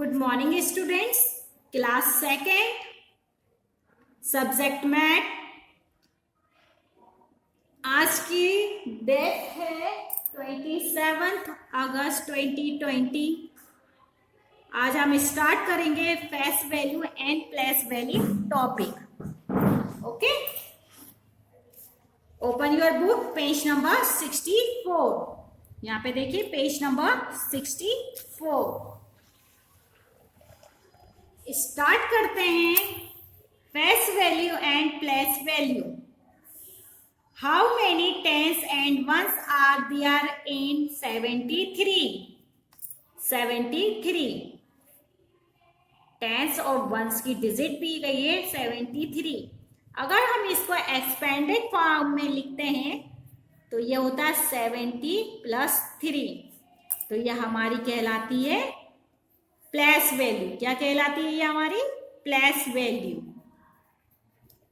Good morning students. Class second, subject math. आज की date है 27 अगस्त 2020। आज हम स्टार्ट करेंगे face value and place value topic. Okay, open your book, page number 64। यहाँ पे देखिए पेज नंबर 64। स्टार्ट करते हैं face value and place value. How many tens and ones are there in 73? 73 tens और वंस की digit दी गई है 73। अगर हम इसको एक्सपेंडेड फॉर्म में लिखते हैं तो ये होता है 70 + 3। तो यह हमारी कहलाती है प्लेस वैल्यू। क्या कहलाती है ये हमारी प्लेस वैल्यू।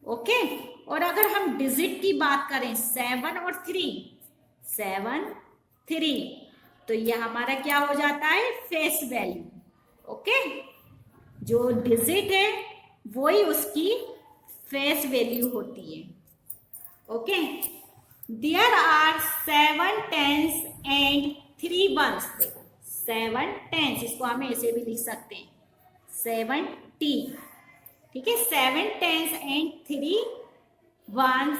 ओके, और अगर हम डिजिट की बात करें 7 और 3, 7 3, तो ये हमारा क्या हो जाता है फेस वैल्यू। ओके, जो डिजिट है वही उसकी फेस वैल्यू होती है। Okay, there are 7 tens and 3 ones. देखो 7 टेंस, इसको हम ऐसे भी लिख सकते हैं 70। ठीक है, 7 tens and 3 ones.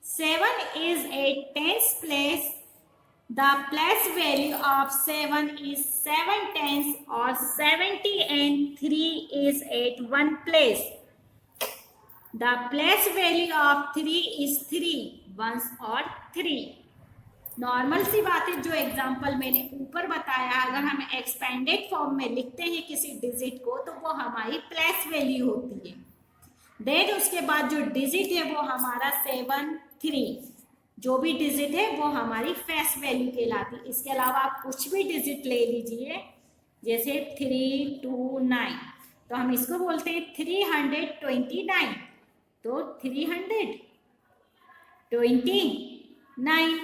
7 is at tens place. The place value of 7 is 7 tens or 70 and 3 is at 1 place. The place value of 3 is 3 ones or 3. Normal सी बात है, जो एग्जाम्पल मैंने ऊपर बताया, अगर हम एक्सपेंडेड फॉर्म में लिखते हैं किसी डिजिट को तो वो हमारी प्लेस वैल्यू होती है। देन उसके बाद जो डिजिट है वो हमारा 7 3, जो भी डिजिट है वो हमारी फेस वैल्यू कहलाती है। इसके अलावा आप कुछ भी डिजिट ले लीजिए, जैसे 3 2 9, तो हम इसको बोलते हैं 329। तो 329,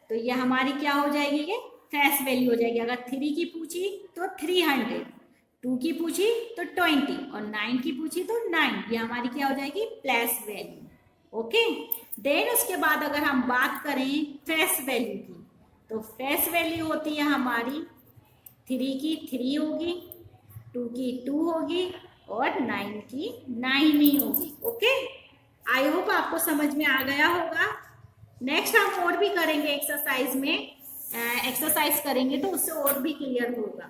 तो ये हमारी क्या हो जाएगी, ये फेस वैल्यू हो जाएगी। अगर 3 की पूछी तो 300, 2 की पूछी तो 20 और 9 की पूछी तो 9, ये हमारी क्या हो जाएगी प्लेस वैल्यू। ओके, देन उसके बाद अगर हम बात करें फेस वैल्यू की, तो फेस वैल्यू होती है हमारी 3 की 3 होगी, 2 की 2 होगी और 9 की 9 ही होगी। ओके, आई होप आपको समझ में आ गया होगा। नेक्स्ट हम और भी करेंगे एक्सरसाइज में, एक्सरसाइज करेंगे तो उससे और भी क्लियर होगा।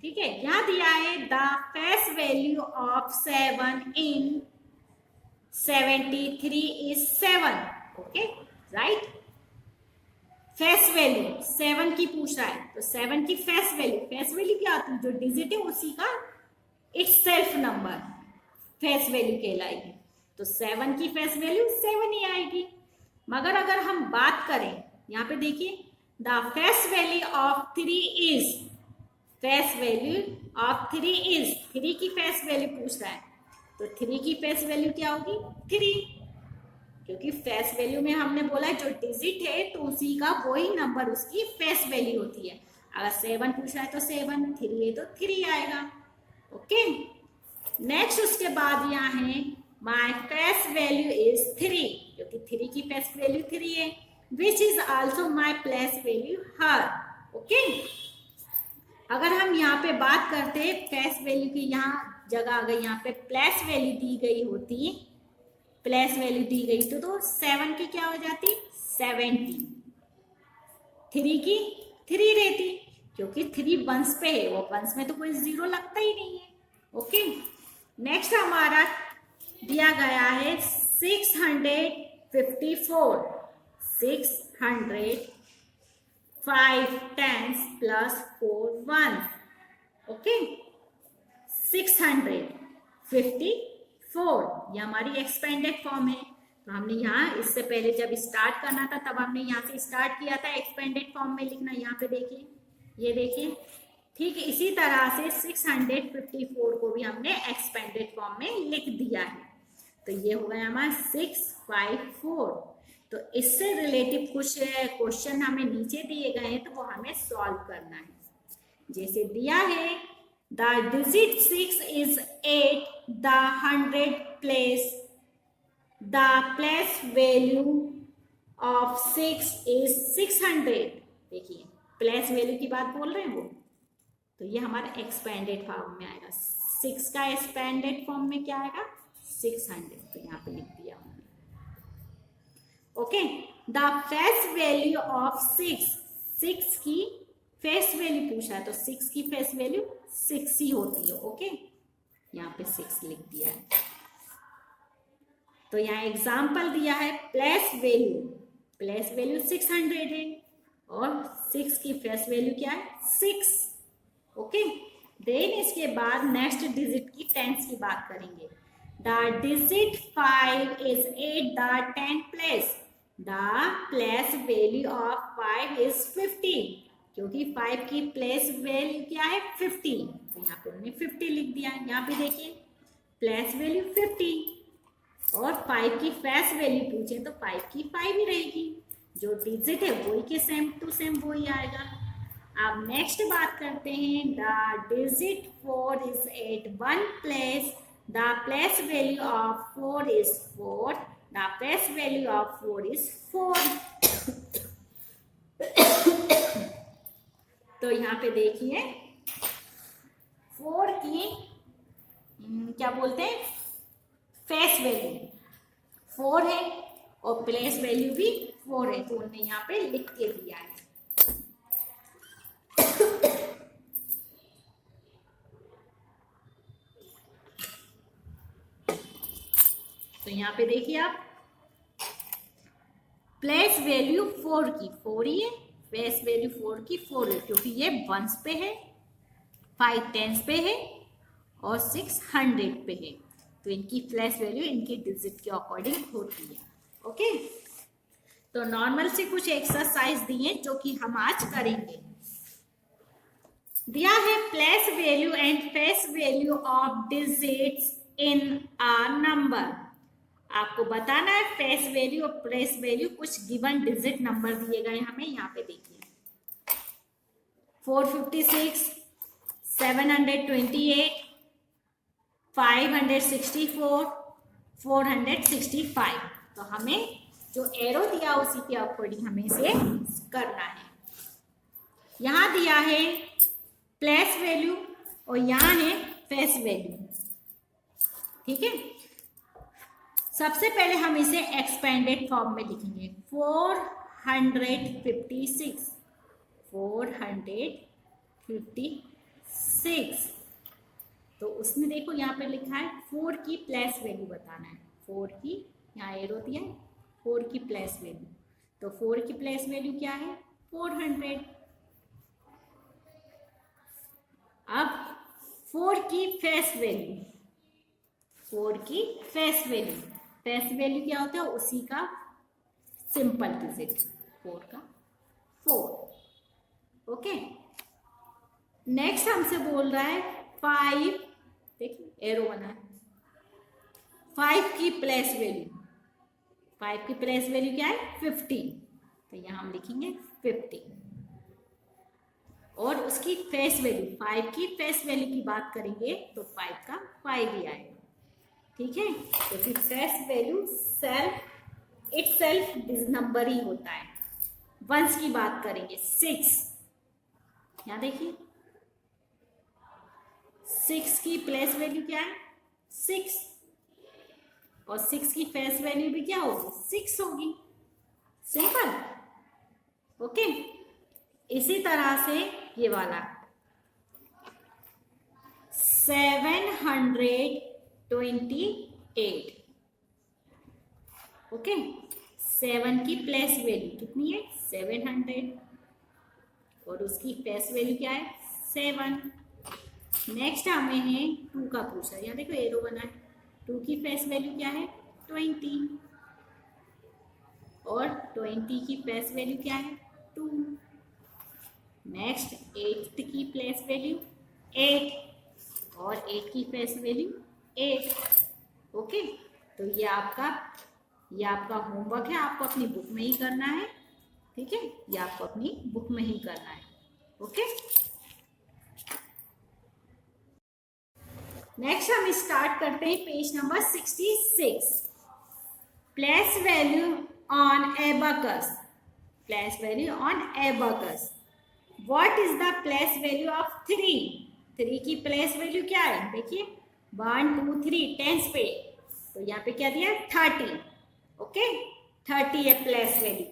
ठीक है, यहाँ दिया है the face value of 7 in 73 is 7। Okay, right, face value 7 की पूछ रहा है तो 7 की फेस वैल्यू क्या आती है, जो डिजिट है उसी का itself number face value कहलाएगी। तो 7 की फेस वैल्यू 7 ही आएगी। मगर अगर हम बात करें, यहाँ पे देखिए the face value of 3 is, face value of 3 is, 3 की फेस वैल्यू पूछ रहा है तो 3 की फेस वैल्यू क्या होगी 3, क्योंकि फेस वैल्यू में हमने बोला जो डिजिट है तो उसी का वही नंबर उसकी फेस वैल्यू होती है। अगर 7 पूछ रहा है तो 7, 3 है तो 3 आएगा। ओके, नेक्स्ट उसके बाद यहाँ है माई फेस वैल्यू इज 3, क्योंकि 3 की फेस वैल्यू 3 है, which is also my place value her. Okay, अगर हम यहाँ पे बात करते हैं फेस वैल्यू की, यहाँ जगह अगर यहाँ पे प्लेस वैल्यू दी गई होती, प्लेस वैल्यू दी गई तो 7 की क्या हो जाती 70, 3 की 3 रहती, क्योंकि 3 वंस पे है, वो वंस में तो कोई जीरो लगता ही नहीं है। ओके, नेक्स्ट हमारा दिया गया है 654, 605 टेंस + 4 वंस। ओके, 654 ये हमारी एक्सपेंडेड फॉर्म है। तो हमने यहाँ इससे पहले जब स्टार्ट करना था तब हमने यहाँ से स्टार्ट किया था एक्सपेंडेड फॉर्म में लिखना। यहाँ पे देखिए, ये देखिए, ठीक इसी तरह से 654 को भी हमने एक्सपेंडेड फॉर्म में लिख दिया है। तो ये हो गया हमारा 654। तो इससे रिलेटिव कुछ क्वेश्चन हमें नीचे दिए गए हैं तो वो हमें सॉल्व करना है। जैसे दिया है The digit 6 is 8. The 100 place. The place value of 6 is 600. देखिए प्लेस वैल्यू की बात बोल रहे हैं वो, तो ये हमारा एक्सपेंडेड फॉर्म में आएगा। 6 का एक्सपेंडेड फॉर्म में क्या आएगा? 600। तो यहाँ पे लिख दिया हमने। Okay, the face value of 6 की फेस वैल्यू पूछा, तो 6 की फेस वैल्यू 6 ही होती है। ओके, यहाँ पे 6 लिख दिया है। तो यहाँ एग्जाम्पल दिया है, प्लेस वैल्यू 600 है और 6 की फेस वैल्यू क्या है? 6। ओके, देन इसके बाद नेक्स्ट डिजिट की टेंस की बात करेंगे। The digit 5 is at the 10th place. The place value of 5 is 50, क्योंकि 5 की प्लेस वैल्यू क्या है? 50। तो यहाँ पे हमने 50 लिख दिया। यहाँ पे देखिए प्लेस वैल्यू 50 और 5 की फेस वैल्यू पूछे तो 5 की 5 ही रहेगी। जो डिजिट है वही के सेम टू सेम वही आएगा। अब नेक्स्ट बात करते हैं, the digit 4 is at 1 place. The place value of 4 is 4। The place value of 4 is 4। तो यहाँ पे देखिए 4 की क्या बोलते हैं? फेस वैल्यू 4 है और प्लेस वैल्यू भी 4 है, तो उन्होंने यहाँ पे लिख के दिया है। तो यहाँ पे देखिए आप, प्लेस वैल्यू 4 की 4 ही है, फेस वैल्यू 4 की 4 है, क्योंकि ये 1s पे है, 5 10s पे है और 6 100 पे है। तो इनकी प्लेस वैल्यू इनकी डिजिट के अकॉर्डिंग होती है। ओके, तो नॉर्मल से कुछ एक्सरसाइज दिए जो कि हम आज करेंगे। दिया है place value and face value of digits in a number. आपको बताना है फेस वैल्यू और प्लेस वैल्यू, कुछ गिवन डिजिट नंबर दिए गए हमें। यहाँ पे देखिए 456, 728, 564, 465। तो हमें जो एरो दिया उसी के अकॉर्डिंग हमें इसे करना है। यहां दिया है प्लेस वैल्यू और यहां है फेस वैल्यू। ठीक है, सबसे पहले हम इसे एक्सपेंडेड फॉर्म में लिखेंगे। 456, 456। तो उसमें देखो यहाँ पे लिखा है 4 की प्लेस वैल्यू बताना है। 4 की, यहाँ एरो दिया है, 4 की प्लेस वैल्यू। तो 4 की प्लेस वैल्यू क्या है? 400। अब 4 की फेस वैल्यू, 4 की फेस वैल्यू, फेस वैल्यू क्या होता है? उसी का सिंपल डिजिट, 4 का 4। ओके, नेक्स्ट हमसे बोल रहा है 5, देखिए एरो बना है, 5 की प्लेस वैल्यू, 5 की प्लेस वैल्यू क्या है? 50। तो यहाँ हम लिखेंगे 50 और उसकी फेस वैल्यू, 5 की फेस वैल्यू की बात करेंगे तो 5 का 5 ही आएगा। ठीक है, तो फिर फेस वैल्यू इटसेल्फ नंबर ही होता है। वंस की बात करेंगे 6, यहाँ देखिए 6 की प्लेस वैल्यू क्या है? 6 और 6 की फेस वैल्यू भी क्या होगी? 6 होगी। सिंपल। ओके, इसी तरह से ये वाला 728। ओके, 7 की प्लेस वैल्यू कितनी है? 700 और उसकी फेस वैल्यू क्या है? 7। नेक्स्ट हमें है 2 का पूछा, यहाँ देखो एरो बना है, 2 की फेस वैल्यू क्या है? 20 और 20 की फेस वैल्यू क्या है? 2। नेक्स्ट 8 की प्लेस वैल्यू 8 और 8 की फेस वैल्यू 8। ओके, तो ये आपका होमवर्क है, आपको अपनी बुक में ही करना है। ठीक है, ये आपको अपनी बुक में ही करना है। ओके। नेक्स्ट हम स्टार्ट करते हैं page number 66। Place value on abacus. Place value on abacus. What is the place value of 3? 3 की प्लेस वैल्यू क्या है? देखिए 1 2 3 टेंस पे, तो यहाँ पे क्या दिया? 30। ओके, 30 है प्लेस वैल्यू।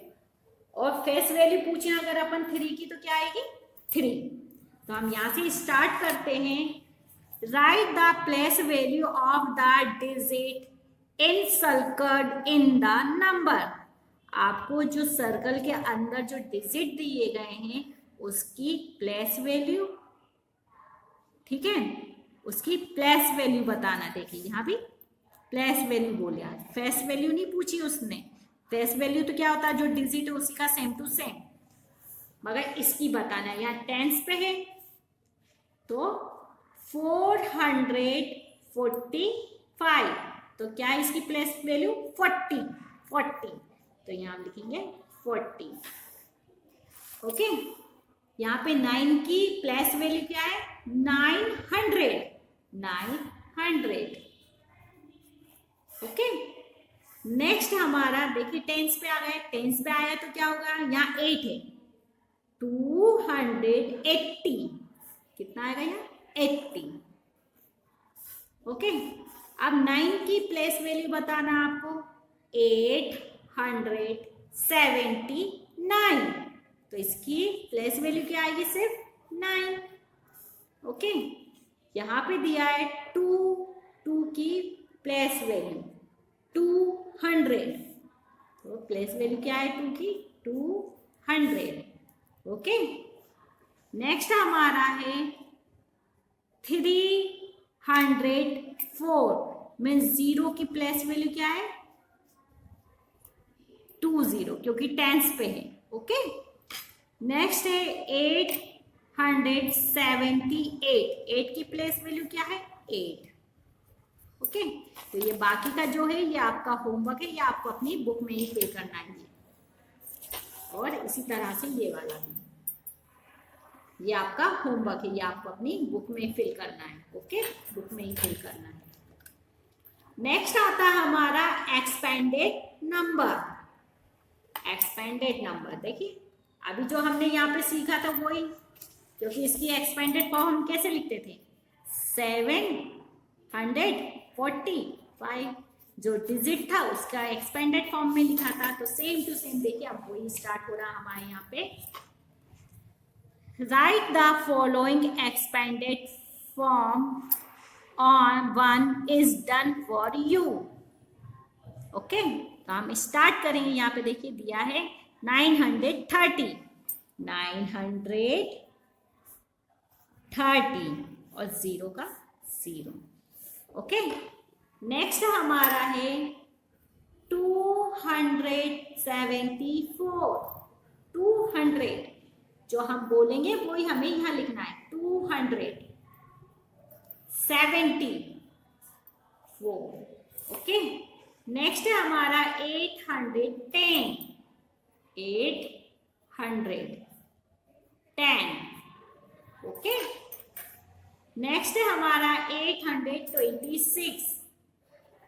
और फेस वैल्यू पूछे अगर अपन 3 की तो क्या आएगी? 3। तो हम यहाँ से स्टार्ट करते हैं। Right the place value of the digit encircled in the number. आपको जो सर्कल के अंदर जो डिजिट दिए गए हैं उसकी प्लेस वैल्यू, ठीक है, उसकी प्लेस वैल्यू बताना। देखिए यहाँ भी प्लेस वैल्यू बोलिए, फेस वैल्यू नहीं पूछी उसने। फेस वैल्यू तो क्या होता है? जो डिजिट है उसी का सेम टू सेम, मगर इसकी बताना है। यहाँ टेंस पे है तो 445, तो क्या है इसकी प्लेस वैल्यू? 40। तो यहाँ हम लिखेंगे 40। ओके, यहाँ पे 9 की प्लेस वैल्यू क्या है? 900। ओके, नेक्स्ट हमारा देखिए टेंस पे आ गए। टेंस पे आया तो क्या होगा? यहाँ 8 है, 280। कितना आएगा यहाँ? 80। ओके, अब 9 की प्लेस वैल्यू बताना आपको, 879। तो इसकी प्लेस वैल्यू क्या आएगी? सिर्फ 9। ओके, यहाँ पे दिया है 2 की प्लेस वैल्यू 200। तो प्लेस वैल्यू क्या है 2 की? 200। ओके, नेक्स्ट हमारा है 304 में 0 की प्लेस वैल्यू क्या है? 20, क्योंकि टेंस पे है। ओके, नेक्स्ट है 878। 8 की प्लेस वैल्यू क्या है? 8। ओके, तो ये बाकी का जो है ये आपका होमवर्क है, ये आपको अपनी बुक में ही फिल करना है। और इसी तरह से ये वाला भी, ये आपका होमवर्क है, ये आपको अपनी बुक में फिल करना है। ओके, बुक में ही फिल करना है। नेक्स्ट आता है हमारा एक्सपेंडेड नंबर। एक्सपेंडेड नंबर देखिए अभी जो हमने यहाँ पे सीखा था वही, क्योंकि इसकी एक्सपेंडेड फॉर्म हम कैसे लिखते थे? 745 जो डिजिट था उसका एक्सपेंडेड फॉर्म में लिखा था। तो सेम टू सेम देखिए अब वही स्टार्ट हो रहा हमारे यहाँ पे। Right the following expanded form on 1 is done for you. Okay, तो हम स्टार्ट करेंगे। यहाँ पे देखिए दिया है 930 और 0 का 0। ओके, नेक्स्ट हमारा है 274। 200 जो हम बोलेंगे वही हमें यहाँ लिखना है, 274। ओके, नेक्स्ट है हमारा 810। 810। ओके, नेक्स्ट है हमारा 826।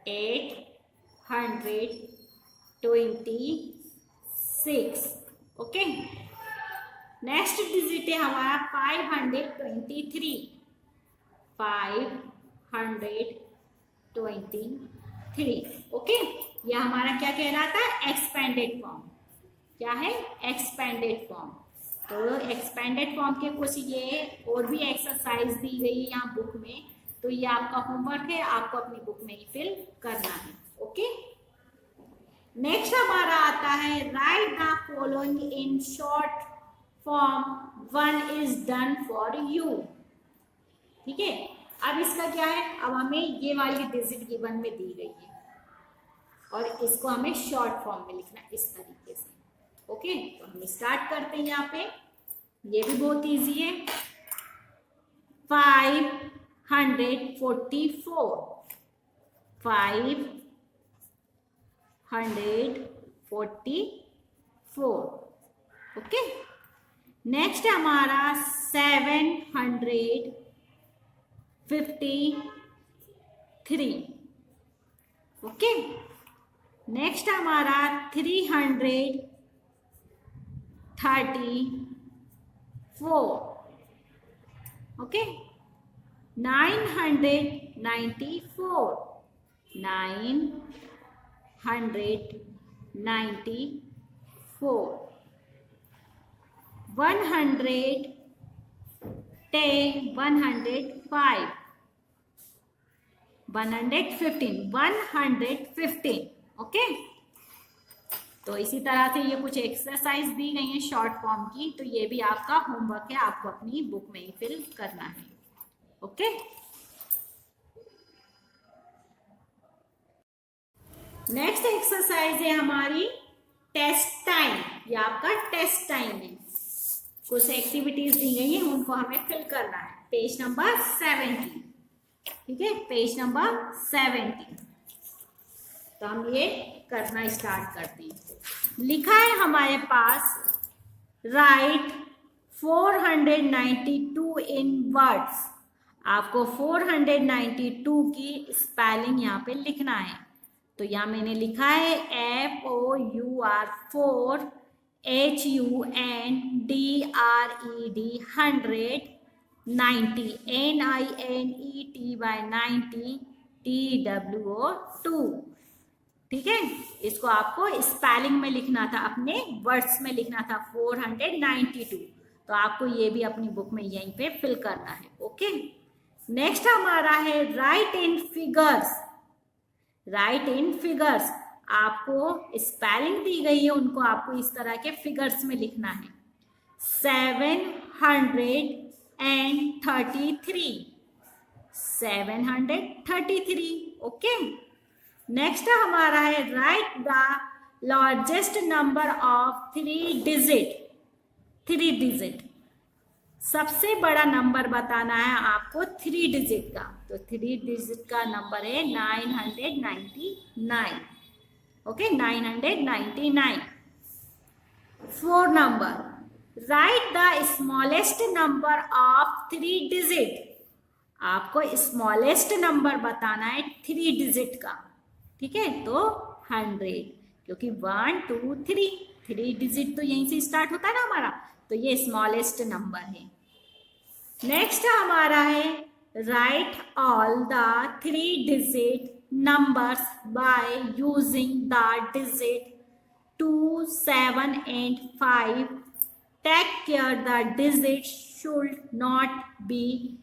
826। ओके, नेक्स्ट डिजिट है हमारा 523। 523। ओके, यह हमारा क्या कहलाता है? Expanded form. क्या है? Expanded form. तो एक्सपेंडेड फॉर्म के कुछ ये और भी एक्सरसाइज दी गई है यहाँ बुक में, तो ये आपका होमवर्क है, आपको अपनी बुक में ही फिल करना है। ओके, नेक्स्ट हमारा आता है right the following in short form 1 is done for you. ठीक है, अब इसका क्या है? अब हमें ये वाली डिजिट गिवन में दी गई है और इसको हमें शॉर्ट फॉर्म में लिखना है इस तरीके से। ओके, तो हम स्टार्ट करते हैं। यहाँ पे ये भी बहुत इजी है। 544। 544। ओके, नेक्स्ट हमारा 758। 3। ओके, नेक्स्ट हमारा 334। ओके, 994, 994, 110, 105, 115, 115। ओके, तो इसी तरह से ये कुछ एक्सरसाइज दी गई है शॉर्ट फॉर्म की, तो ये भी आपका होमवर्क है, आपको अपनी बुक में ही फिल करना है। ओके, नेक्स्ट एक्सरसाइज है हमारी टेस्ट टाइम। ये आपका टेस्ट टाइम है, कुछ एक्टिविटीज दी गई है, उनको हमें फिल करना है। पेज नंबर 70, ठीक है, पेज नंबर 70। तो हम ये करना स्टार्ट करते हैं। लिखा है हमारे पास, राइट 492 इन वर्ड्स। आपको 492 की स्पेलिंग यहाँ पे लिखना है। तो यहाँ मैंने लिखा है FOUR 4, HUNDRED 100, 90 NINETY 90 TWO 2। ठीक है, इसको आपको स्पेलिंग में लिखना था, अपने वर्ड्स में लिखना था 492। तो आपको ये भी अपनी बुक में यहीं पे फिल करना है। ओके, नेक्स्ट हमारा है राइट इन फिगर्स। राइट इन फिगर्स, आपको स्पेलिंग दी गई है, उनको आपको इस तरह के फिगर्स में लिखना है। 733, 733। ओके, नेक्स्ट हमारा है right the largest number of 3 digit. 3 digit, सबसे बड़ा नंबर बताना है आपको 3 डिजिट का। तो 3 डिजिट का नंबर है 999। Okay, 999। 4 number, right the smallest number of 3 digit. आपको स्मॉलेस्ट नंबर बताना है 3 डिजिट का। ठीक है, तो 100, क्योंकि 1 2 3 डिजिट तो यहीं से स्टार्ट होता है ना हमारा, तो ये स्मॉलेस्ट नंबर है। नेक्स्ट हमारा है write all the 3 digit numbers by using the digit 2, 7 and 5। Take care the digit should not be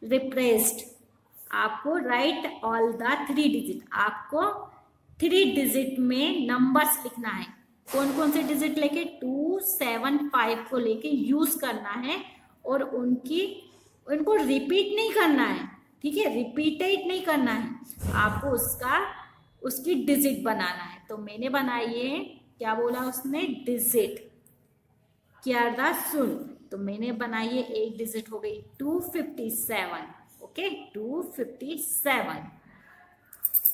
replaced. आपको राइट ऑल द 3 डिजिट, आपको 3 डिजिट में नंबर्स लिखना है। कौन कौन से डिजिट लेके, 2, 7, 5 को लेके यूज करना है, और उनको रिपीट नहीं करना है। ठीक है, रिपीटेड नहीं करना है, आपको उसकी डिजिट बनाना है। तो मैंने बनाई है, क्या बोला उसने, डिजिट। क्या था, सुन। तो मैंने बनाई है, एक डिजिट हो गई 257। ओके, 257।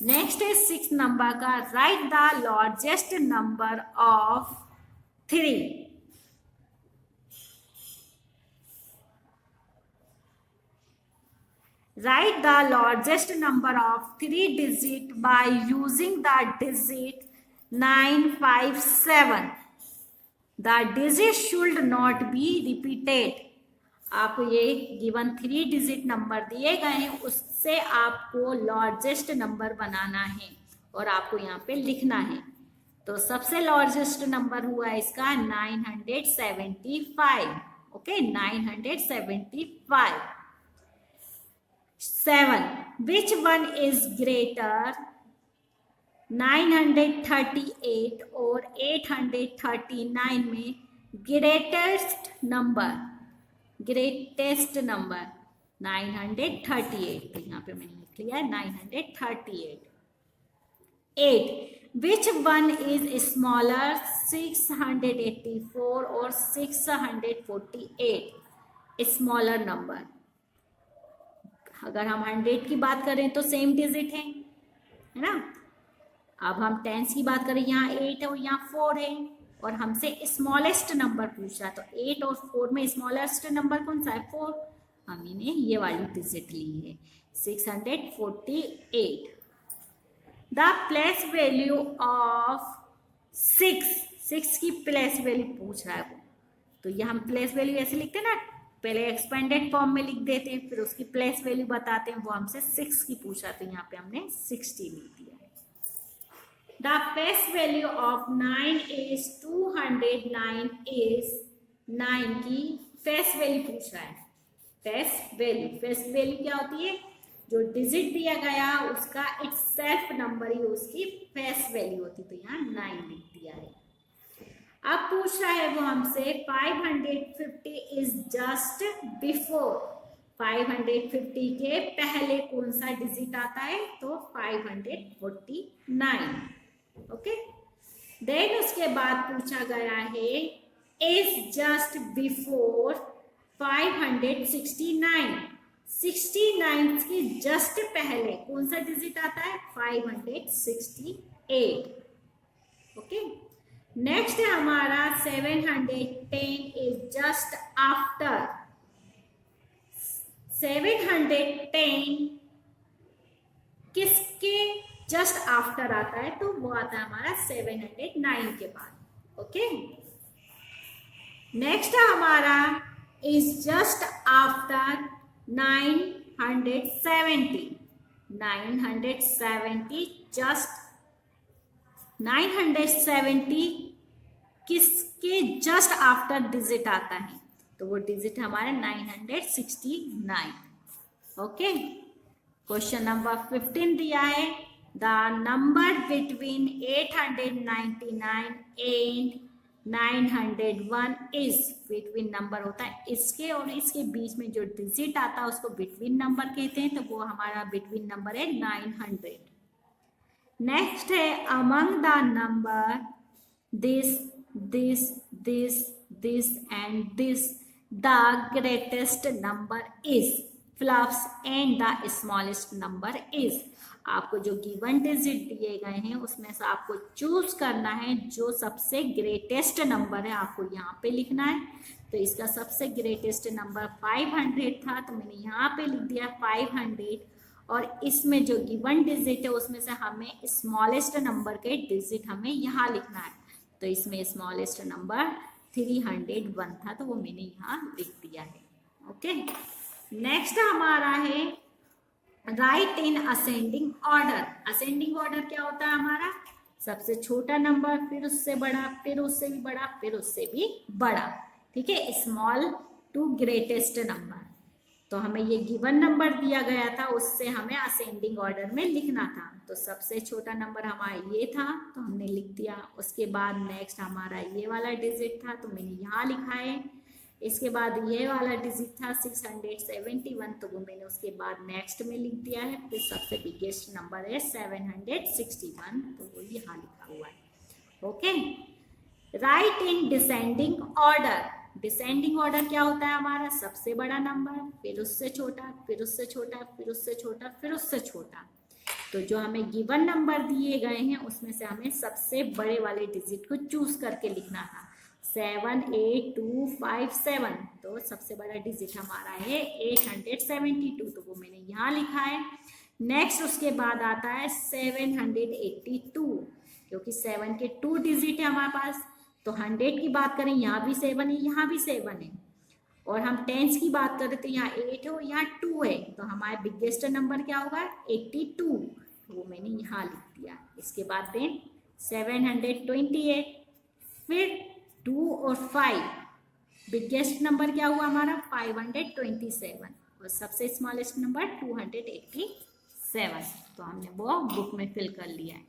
नेक्स्ट है 6 नंबर का, right the largest number of 3। Write the largest number of 3 digit by using the digit 957. The digit should not be repeated. आपको ये गिवन 3 डिजिट नंबर दिए गए हैं, उससे आपको लार्जेस्ट नंबर बनाना है और आपको यहाँ पे लिखना है। तो सबसे लार्जेस्ट नंबर हुआ इसका 975। Okay, 975। 7, which one is greater, 938 और 839 में ग्रेटेस्ट नंबर 938। तो यहाँ पे मैंने लिख लिया है 938। 8, which one is smaller, 684 और 648 स्मॉलर नंबर। अगर हम 100 की बात करें तो सेम डिजिट है ना। अब हम टेंस की बात करें, यहाँ 8 है और यहाँ 4 है, और हमसे स्मॉलेस्ट नंबर पूछ रहा है। तो 8 और 4 में स्मॉलेस्ट नंबर कौन सा है, 4। हमने ये वाली डिजिट ली है। 648. द प्लेस वैल्यू ऑफ 6 की प्लेस वैल्यू पूछ रहा है वो, तो ये हम प्लेस वैल्यू ऐसे लिखते हैं ना, पहले एक्सपेंडेड फॉर्म में लिख देते हैं, फिर उसकी प्लेस वैल्यू बताते हैं। वो हमसे 6 की पूछा, तो यहाँ पे हमने 60 लिख दिया है। The place value of 9 is 209 is 9 की फेस वैल्यू पूछ रहा है। फेस वैल्यू क्या होती है? जो डिजिट दिया गया उसका इट्स सेल्फ नंबर ही उसकी फेस वैल्यू होती, तो यहाँ 9 लिख दिया है। अब पूछ रहा है वो हमसे 550 इज जस्ट बिफोर, 550 के पहले कौन सा डिजिट आता है? तो 549। ओके, देन उसके बाद पूछा गया है इज जस्ट बिफोर 569, 69 के जस्ट पहले कौन सा डिजिट आता है? 568। ओके, नेक्स्ट है हमारा 710 इज जस्ट आफ्टर, 710 किसके जस्ट आफ्टर आता है? तो वो आता है हमारा 709 के बाद। ओके, नेक्स्ट है हमारा इज जस्ट आफ्टर 970, 970 जस्ट 970 किसके जस्ट आफ्टर डिजिट आता है? तो वो डिजिट हमारा 969। ओके, क्वेश्चन नंबर 15 दिया है the number between 899 and 901 is, between number होता है इसके और इसके बीच में जो डिजिट आता है उसको बिटवीन नंबर कहते हैं, तो वो हमारा बिटवीन नंबर है 900। नेक्स्ट है among the number this this this this and this the greatest number is, fluffs and the smallest number is. आपको जो गिवन डिजिट दिए गए हैं उसमें से आपको चूज करना है जो सबसे ग्रेटेस्ट नंबर है, आपको यहाँ पे लिखना है। तो इसका सबसे ग्रेटेस्ट नंबर 500 था, तो मैंने यहाँ पे लिख दिया 500। और इसमें जो गिवन डिजिट है उसमें से हमें स्मॉलेस्ट नंबर के डिजिट हमें यहाँ लिखना है। तो इसमें स्मॉलेस्ट नंबर 301 था, तो वो मैंने यहाँ लिख दिया है। ओके, नेक्स्ट हमारा है right in ascending order. Ascending order क्या होता है हमारा? सबसे छोटा नंबर, फिर उससे बड़ा, फिर उससे भी बड़ा, फिर उससे भी बड़ा। ठीक है, स्मॉल टू ग्रेटेस्ट नंबर। तो हमें ये गिवन नंबर दिया गया था, उससे हमें असेंडिंग ऑर्डर में लिखना था। तो सबसे छोटा नंबर हमारा ये था, तो हमने लिख दिया। उसके बाद नेक्स्ट हमारा ये वाला डिजिट था, तो मैंने यहाँ लिखा है। इसके बाद ये वाला डिजिट था 671, तो वो मैंने उसके बाद नेक्स्ट में लिख दिया है। फिर सबसे बिगेस्ट नंबर है 761, तो वो यहाँ लिखा हुआ है। Okay, right in descending order. Descending order क्या होता है हमारा? सबसे बड़ा नंबर, फिर उससे छोटा, फिर उससे छोटा, फिर उससे छोटा, फिर उससे छोटा। तो जो हमें गिवन नंबर दिए गए हैं उसमें से हमें सबसे बड़े वाले डिजिट को चूज करके लिखना था। 78257, तो सबसे बड़ा डिजिट हमारा है 872, तो वो मैंने यहाँ लिखा है। नेक्स्ट उसके बाद आता है 782, क्योंकि 7 के 2 डिजिट है हमारे पास। तो 100 की बात करें, यहाँ भी 7 है, यहाँ भी 7 है। और हम टेंस की बात करें तो यहाँ 8 है और यहाँ 2 है, तो हमारा बिगेस्ट नंबर क्या होगा? 82, तो वो मैंने यहाँ लिख दिया। इसके बाद देन 728, फिर 2 और 5, बिगेस्ट नंबर क्या हुआ हमारा? 527, और सबसे स्मॉलेस्ट नंबर 287, तो हमने वो बुक में फिल कर लिया है।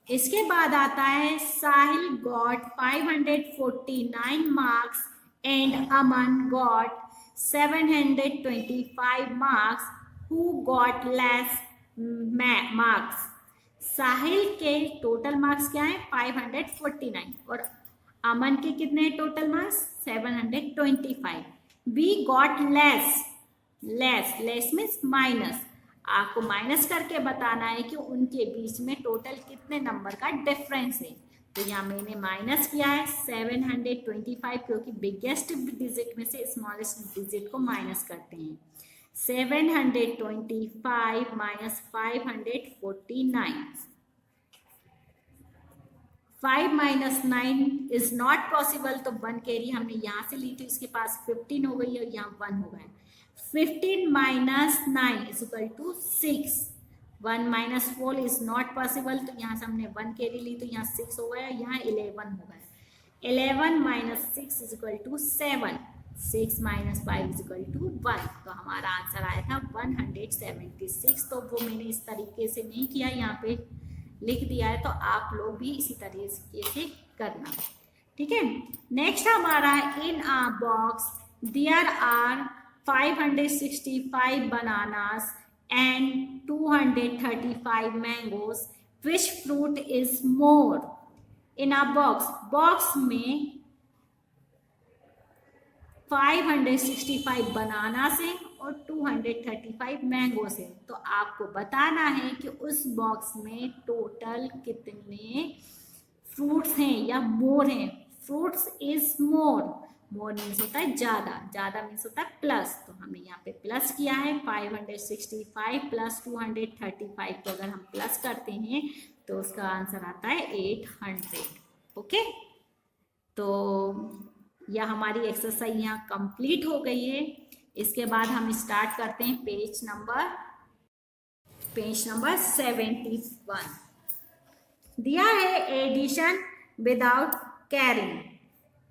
इसके बाद आता है Sahil got 549 marks and Aman got 725 marks, who got less marks. Sahil के टोटल मार्क्स क्या है? 549, और अमन के कितने total marks? 725। B got less, less means minus. आपको माइनस करके बताना है कि उनके बीच में टोटल कितने नंबर का डिफरेंस है। तो यहाँ मैंने माइनस किया है 725, क्योंकि बिगेस्ट डिजिट में से स्मॉलेस्ट डिजिट को माइनस करते हैं। 725 minus 549, 5 minus 9 is not possible, तो 1 कैरी हमने यहाँ से ली थी, उसके पास 15 हो गई और यहाँ 1 हो गया। 15 minus 9 is equal to 6, 1 minus 4 is not possible, तो यहाँ से हमने 1 कैरी ली तो यहाँ 6 हो गया, यहाँ 11 हो गया। 11 minus 6 is equal to 7, 6 minus 5 is equal to 1, तो हमारा आंसर आया था 176। तो वो मैंने इस तरीके से नहीं किया, यहाँ पे लिख दिया है, तो आप लोग भी इसी तरीके से करना, ठीक है। नेक्स्ट हमारा in a box there are 565 bananas and 235 mangoes, which fruit is more. In a box में 565 बनानास है और 235 मैंगोस है, तो आपको बताना है कि उस बॉक्स में टोटल कितने फ्रूट्स हैं या मोर हैं। Fruits is more, more means होता है ज्यादा, ज्यादा मीन्स होता है प्लस, तो हमने यहाँ पे प्लस किया है। 565 प्लस 235 को अगर हम प्लस करते हैं तो उसका आंसर आता है 800। ओके, तो यह हमारी एक्सरसाइज यहाँ कंप्लीट हो गई है। इसके बाद हम स्टार्ट करते हैं पेज नंबर 71। दिया है addition without carrying.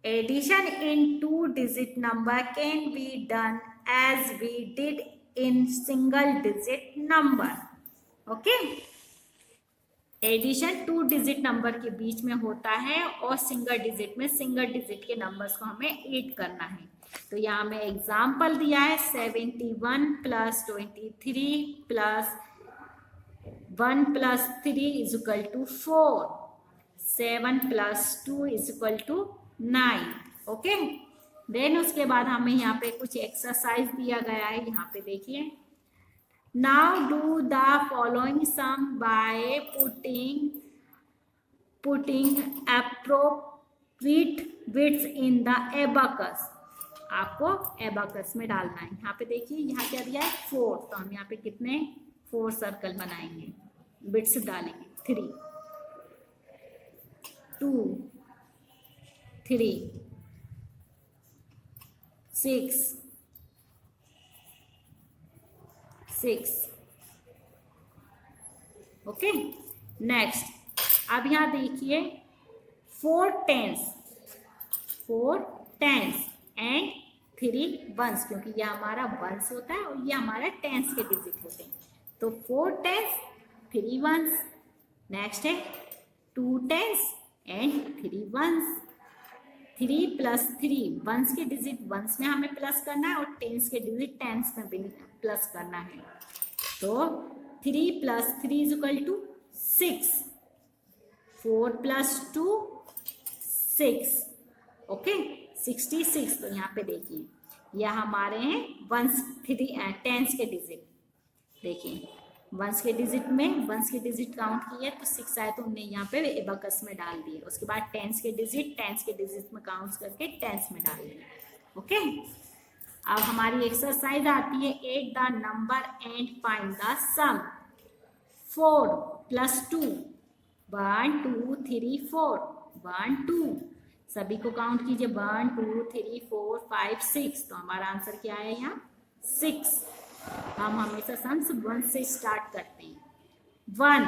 Addition in 2 digit number can be done as we did in single digit number. Okay, addition 2 digit number के बीच में होता है और सिंगल डिजिट में सिंगल डिजिट के नंबर्स को हमें ऐड करना है। तो यहाँ में एग्जाम्पल दिया है 71 plus 23 plus 1 plus 3 is equal to 4, 7 plus 2 is equal to 9। Okay, then उसके बाद हमें यहाँ पे कुछ एक्सरसाइज दिया गया है, यहाँ पे देखिए। Now do the following sum by putting appropriate bits in the abacus। आपको abacus में डालना है। यहाँ पे देखिए, यहाँ क्या दिया है 4, तो हम यहाँ पे कितने 4 सर्कल बनाएंगे, बिट्स डालेंगे। 3, 2, 3, 6, 6। ओके, नेक्स्ट अब यहाँ देखिए 4 10s एंड 3 1s, क्योंकि यह हमारा 1s होता है और ये हमारा 10s के डिजिट होते हैं। तो 4 10s 3 1s, नेक्स्ट है 2 10s and 3 1s। 3 plus 3 1s के डिजिट 1s में हमें प्लस करना है और 10s के डिजिट 10s में भी प्लस करना है। तो 3 plus 3 is equal to 6, 4 plus 2 6। Okay, 66। तो यहाँ पे देखिए यह हमारे हैं 1s 10s के डिजिट। देखिए 1s के डिजिट में 1s के डिजिट काउंट किए तो 6 आए, तो हमने यहाँ पे एबेकस में डाल दिए। उसके बाद 10s के डिजिट में काउंट करके 10s में डाल दिए। ओके, अब हमारी एक्सरसाइज आती है 8 the number and find the sum. 4 plus 2 1 2 3 4 1 2, सभी को काउंट कीजिए 1 2 3 4 5 6, तो हमारा आंसर क्या है यहाँ 6। हम हमेशा सम्स 1 से स्टार्ट करते हैं। 1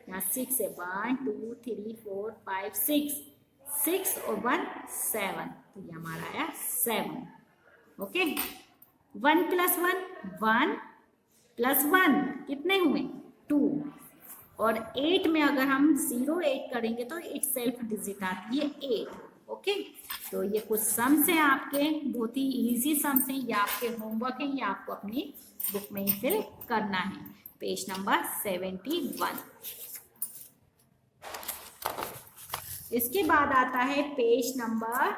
यहाँ 6 है, 1 2 3 4 5 6, 6 और 1 7, तो ये हमारा आया 7। ओके, 1 प्लस 1 1 प्लस 1 कितने हुए 2, और 8 में अगर हम 0 8 करेंगे तो इट सेल्फ डिजिट आती है 8। ओके, तो ये कुछ सम्स हैं आपके, बहुत ही इजी सम्स हैं, ये आपके होमवर्क है, ये आपको अपनी बुक में ही फिल करना है। Page number 71। इसके बाद आता है पेज नंबर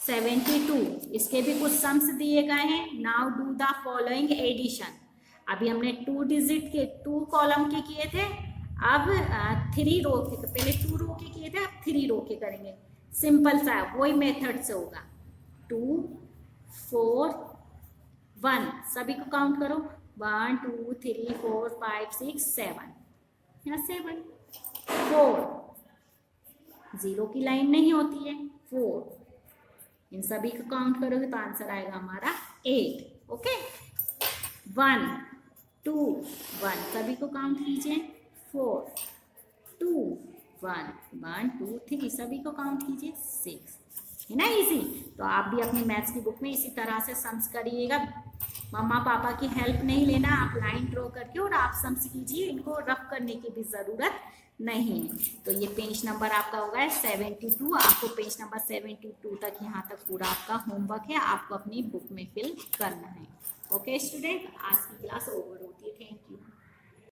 72। इसके भी कुछ सम्स दिए गए हैं। Now do the following addition. अभी हमने 2 डिजिट के 2 कॉलम के किए थे, अब 3 रो के, तो पहले 2 रो के किए थे, अब 3 रो के करेंगे। सिंपल सा वही मेथड से होगा। 2 4 1, सभी को काउंट करो 1 2 3 4 5 6 7, यहाँ 7 4, जीरो की लाइन नहीं होती है 4, इन सभी को काउंट करोगे तो आंसर आएगा हमारा 8। ओके 1 2 1, सभी को काउंट कीजिए 4 2 1 1 2 3, सभी को काउंट कीजिए 6, है ना इजी। तो आप भी अपनी मैथ्स की बुक में इसी तरह से सम्स करिएगा, मम्मा पापा की हेल्प नहीं लेना, आप लाइन ड्रॉ करके और आप सम्स कीजिए, इनको रफ करने की भी जरूरत नहीं। तो ये पेज नंबर आपका होगा 72, आपको पेज नंबर 72 तक यहाँ तक पूरा आपका होमवर्क है, आपको अपनी बुक में फिल करना है। ओके स्टूडेंट, आज की क्लास ओवर होती है। Thank you.